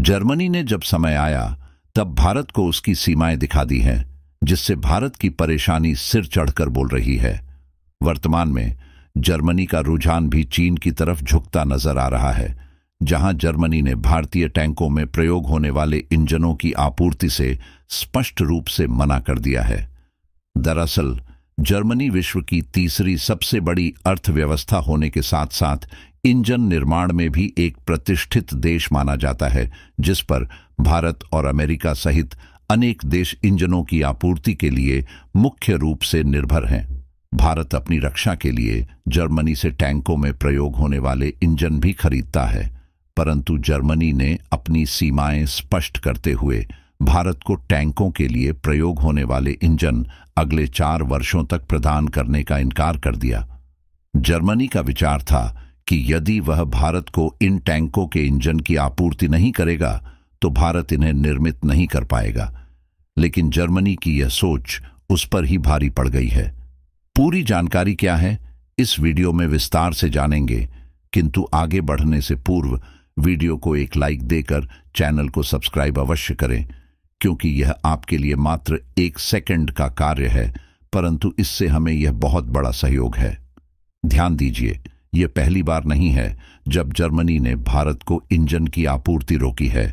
Germany ने जब समय आया तब भारत को उसकी सीमाएं दिखा दी हैं, जिससे भारत की परेशानी सिर चढ़कर बोल रही है। वर्तमान में जर्मनी का रुझान भी चीन की तरफ झुकता नजर आ रहा है, जहां जर्मनी ने भारतीय टैंकों में प्रयोग होने वाले इंजनों की आपूर्ति से स्पष्ट रूप से मना कर दिया है। दरअसल जर्मनी विश्व की तीसरी सबसे बड़ी अर्थव्यवस्था होने के साथ साथ इंजन निर्माण में भी एक प्रतिष्ठित देश माना जाता है, जिस पर भारत और अमेरिका सहित अनेक देश इंजनों की आपूर्ति के लिए मुख्य रूप से निर्भर हैं। भारत अपनी रक्षा के लिए जर्मनी से टैंकों में प्रयोग होने वाले इंजन भी खरीदता है, परंतु जर्मनी ने अपनी सीमाएं स्पष्ट करते हुए भारत को टैंकों के लिए प्रयोग होने वाले इंजन अगले 4 वर्षों तक प्रदान करने का इनकार कर दिया। जर्मनी का विचार था कि यदि वह भारत को इन टैंकों के इंजन की आपूर्ति नहीं करेगा तो भारत इन्हें निर्मित नहीं कर पाएगा, लेकिन जर्मनी की यह सोच उस पर ही भारी पड़ गई है। पूरी जानकारी क्या है, इस वीडियो में विस्तार से जानेंगे, किंतु आगे बढ़ने से पूर्व वीडियो को एक लाइक देकर चैनल को सब्सक्राइब अवश्य करें, क्योंकि यह आपके लिए मात्र 1 सेकंड का कार्य है, परंतु इससे हमें यह बहुत बड़ा सहयोग है। ध्यान दीजिए, यह पहली बार नहीं है जब जर्मनी ने भारत को इंजन की आपूर्ति रोकी है,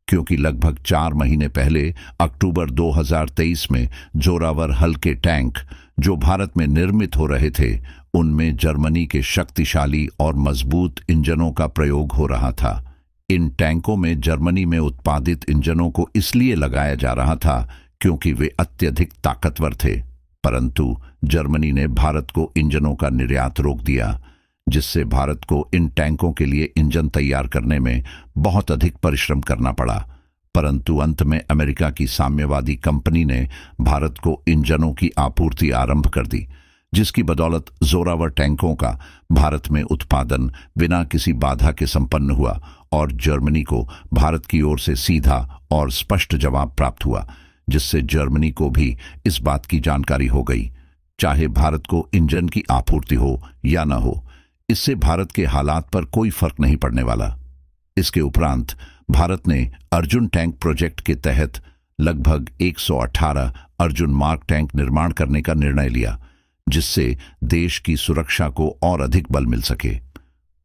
क्योंकि लगभग 4 महीने पहले अक्टूबर 2023 में जोरावर हल्के टैंक जो भारत में निर्मित हो रहे थे, उनमें जर्मनी के शक्तिशाली और मजबूत इंजनों का प्रयोग हो रहा था। इन टैंकों में जर्मनी में उत्पादित इंजनों को इसलिए लगाया जा रहा था क्योंकि वे अत्यधिक ताकतवर थे, परंतु जर्मनी ने भारत को इंजनों का निर्यात रोक दिया, जिससे भारत को इन टैंकों के लिए इंजन तैयार करने में बहुत अधिक परिश्रम करना पड़ा। परंतु अंत में अमेरिका की साम्यवादी कंपनी ने भारत को इंजनों की आपूर्ति आरंभ कर दी, जिसकी बदौलत जोरावर टैंकों का भारत में उत्पादन बिना किसी बाधा के संपन्न हुआ और जर्मनी को भारत की ओर से सीधा और स्पष्ट जवाब प्राप्त हुआ, जिससे जर्मनी को भी इस बात की जानकारी हो गई, चाहे भारत को इंजन की आपूर्ति हो या न हो, इससे भारत के हालात पर कोई फर्क नहीं पड़ने वाला। इसके उपरांत भारत ने अर्जुन टैंक प्रोजेक्ट के तहत लगभग 118 अर्जुन मार्क टैंक निर्माण करने का निर्णय लिया, जिससे देश की सुरक्षा को और अधिक बल मिल सके।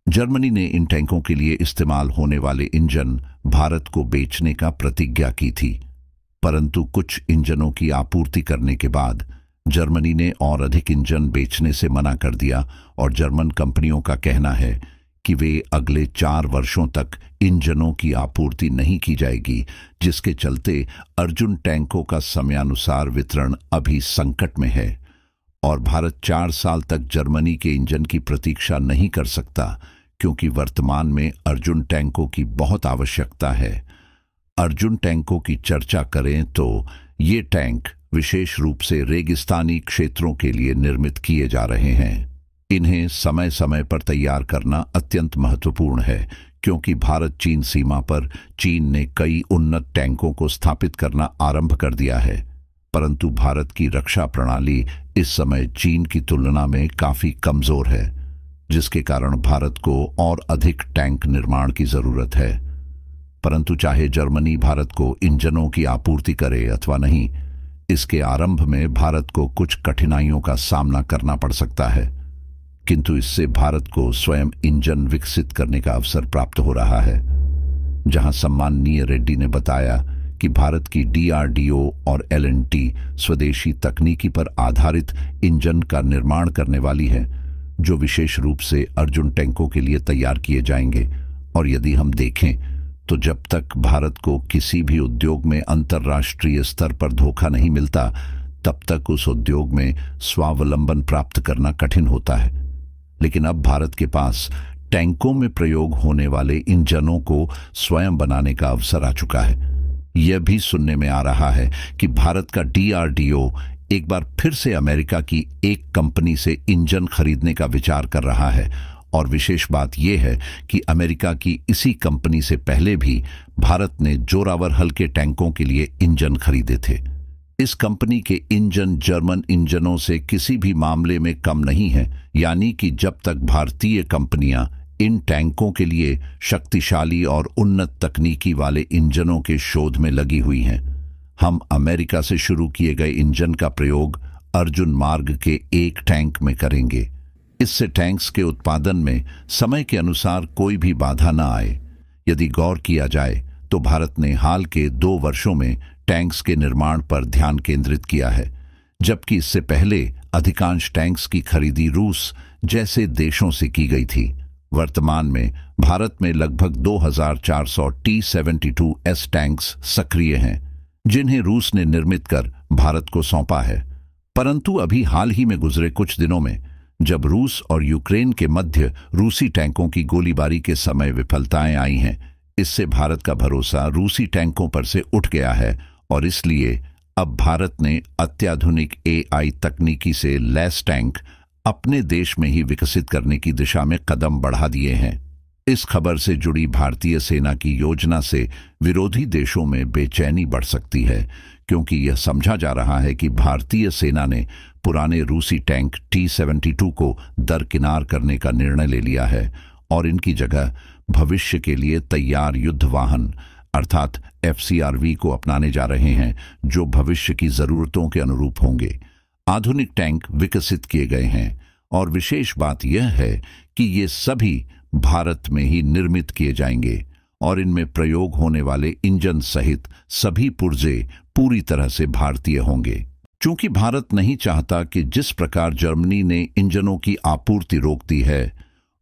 जर्मनी ने इन टैंकों के लिए इस्तेमाल होने वाले इंजन भारत को बेचने का प्रतिज्ञा की थी, परंतु कुछ इंजनों की आपूर्ति करने के बाद जर्मनी ने और अधिक इंजन बेचने से मना कर दिया और जर्मन कंपनियों का कहना है कि वे अगले 4 वर्षों तक इंजनों की आपूर्ति नहीं की जाएगी, जिसके चलते अर्जुन टैंकों का समयानुसार वितरण अभी संकट में है और भारत 4 साल तक जर्मनी के इंजन की प्रतीक्षा नहीं कर सकता, क्योंकि वर्तमान में अर्जुन टैंकों की बहुत आवश्यकता है। अर्जुन टैंकों की चर्चा करें तो ये टैंक विशेष रूप से रेगिस्तानी क्षेत्रों के लिए निर्मित किए जा रहे हैं। इन्हें समय समय पर तैयार करना अत्यंत महत्वपूर्ण है, क्योंकि भारत चीन सीमा पर चीन ने कई उन्नत टैंकों को स्थापित करना आरंभ कर दिया है, परंतु भारत की रक्षा प्रणाली इस समय चीन की तुलना में काफी कमजोर है, जिसके कारण भारत को और अधिक टैंक निर्माण की जरूरत है। परंतु चाहे जर्मनी भारत को इंजनों की आपूर्ति करे अथवा नहीं, इसके आरंभ में भारत को कुछ कठिनाइयों का सामना करना पड़ सकता है, किंतु इससे भारत को स्वयं इंजन विकसित करने का अवसर प्राप्त हो रहा है। जहां सम्माननीय रेड्डी ने बताया कि भारत की DRDO और L&T स्वदेशी तकनीकी पर आधारित इंजन का निर्माण करने वाली है, जो विशेष रूप से अर्जुन टैंकों के लिए तैयार किए जाएंगे। और यदि हम देखें तो जब तक भारत को किसी भी उद्योग में अंतर्राष्ट्रीय स्तर पर धोखा नहीं मिलता, तब तक उस उद्योग में स्वावलंबन प्राप्त करना कठिन होता है। लेकिन अब भारत के पास टैंकों में प्रयोग होने वाले इंजनों को स्वयं बनाने का अवसर आ चुका है। यह भी सुनने में आ रहा है कि भारत का DRDO एक बार फिर से अमेरिका की एक कंपनी से इंजन खरीदने का विचार कर रहा है, और विशेष बात यह है कि अमेरिका की इसी कंपनी से पहले भी भारत ने जोरावर हल्के टैंकों के लिए इंजन खरीदे थे। इस कंपनी के इंजन जर्मन इंजनों से किसी भी मामले में कम नहीं है, यानी कि जब तक भारतीय कंपनियां इन टैंकों के लिए शक्तिशाली और उन्नत तकनीकी वाले इंजनों के शोध में लगी हुई हैं। हम अमेरिका से शुरू किए गए इंजन का प्रयोग अर्जुन मार्ग के एक टैंक में करेंगे। इससे टैंक्स के उत्पादन में समय के अनुसार कोई भी बाधा न आए। यदि गौर किया जाए तो भारत ने हाल के 2 वर्षों में टैंक्स के निर्माण पर ध्यान केंद्रित किया है, जबकि इससे पहले अधिकांश टैंक्स की खरीदी रूस जैसे देशों से की गई थी। वर्तमान में भारत में लगभग 2400 T-72S टैंक्स सक्रिय हैं, जिन्हें रूस ने निर्मित कर भारत को सौंपा है। परंतु अभी हाल ही में गुजरे कुछ दिनों में जब रूस और यूक्रेन के मध्य रूसी टैंकों की गोलीबारी के समय विफलताएं आई हैं, इससे भारत का भरोसा रूसी टैंकों पर से उठ गया है और इसलिए अब भारत ने अत्याधुनिक AI तकनीकी से लैस टैंक अपने देश में ही विकसित करने की दिशा में कदम बढ़ा दिए हैं। इस खबर से जुड़ी भारतीय सेना की योजना से विरोधी देशों में बेचैनी बढ़ सकती है, क्योंकि यह समझा जा रहा है कि भारतीय सेना ने पुराने रूसी टैंक T-72 को दरकिनार करने का निर्णय ले लिया है और इनकी जगह भविष्य के लिए तैयार युद्ध वाहन अर्थात FCRV को अपनाने जा रहे हैं, जो भविष्य की जरूरतों के अनुरूप होंगे। आधुनिक टैंक विकसित किए गए हैं और विशेष बात यह है कि ये सभी भारत में ही निर्मित किए जाएंगे और इनमें प्रयोग होने वाले इंजन सहित सभी पुर्जे पूरी तरह से भारतीय होंगे। चूंकि भारत नहीं चाहता कि जिस प्रकार जर्मनी ने इंजनों की आपूर्ति रोक दी है,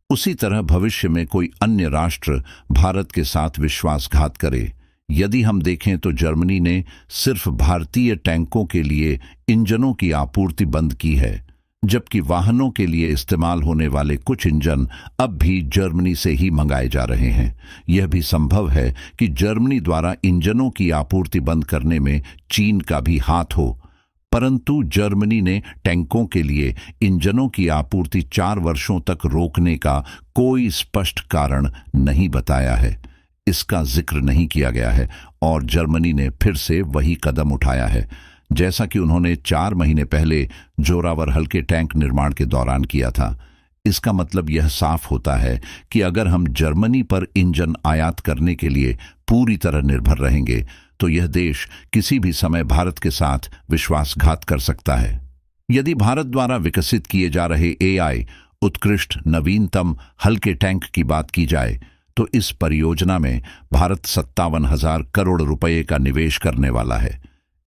उसी तरह भविष्य में कोई अन्य राष्ट्र भारत के साथ विश्वासघात करे। यदि हम देखें तो जर्मनी ने सिर्फ भारतीय टैंकों के लिए इंजनों की आपूर्ति बंद की है, जबकि वाहनों के लिए इस्तेमाल होने वाले कुछ इंजन अब भी जर्मनी से ही मंगाए जा रहे हैं। यह भी संभव है कि जर्मनी द्वारा इंजनों की आपूर्ति बंद करने में चीन का भी हाथ हो, परंतु जर्मनी ने टैंकों के लिए इंजनों की आपूर्ति 4 वर्षों तक रोकने का कोई स्पष्ट कारण नहीं बताया है। इसका जिक्र नहीं किया गया है और जर्मनी ने फिर से वही कदम उठाया है, जैसा कि उन्होंने 4 महीने पहले जोरावर हल्के टैंक निर्माण के दौरान किया था। इसका मतलब यह साफ होता है कि अगर हम जर्मनी पर इंजन आयात करने के लिए पूरी तरह निर्भर रहेंगे तो यह देश किसी भी समय भारत के साथ विश्वासघात कर सकता है। यदि भारत द्वारा विकसित किए जा रहे AI उत्कृष्ट नवीनतम हल्के टैंक की बात की जाए तो इस परियोजना में भारत 57,000 करोड़ रुपए का निवेश करने वाला है।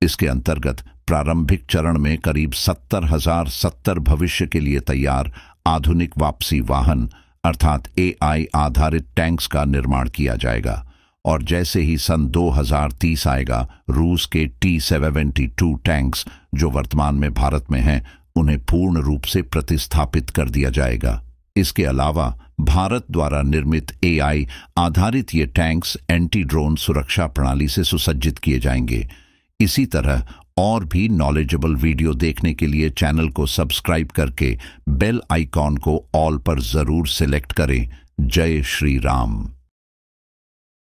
इसके अंतर्गत प्रारंभिक चरण में करीब 70,070 भविष्य के लिए तैयार आधुनिक वापसी वाहन अर्थात AI आधारित टैंक्स का निर्माण किया जाएगा और जैसे ही सन 2030 आएगा, रूस के T-72 टैंक्स जो वर्तमान में भारत में हैं, उन्हें पूर्ण रूप से प्रतिस्थापित कर दिया जाएगा। इसके अलावा भारत द्वारा निर्मित AI आधारित ये टैंक्स एंटी ड्रोन सुरक्षा प्रणाली से सुसज्जित किए जाएंगे। इसी तरह और भी नॉलेजेबल वीडियो देखने के लिए चैनल को सब्सक्राइब करके बेल आइकॉन को ऑल पर जरूर सिलेक्ट करें। जय श्री राम।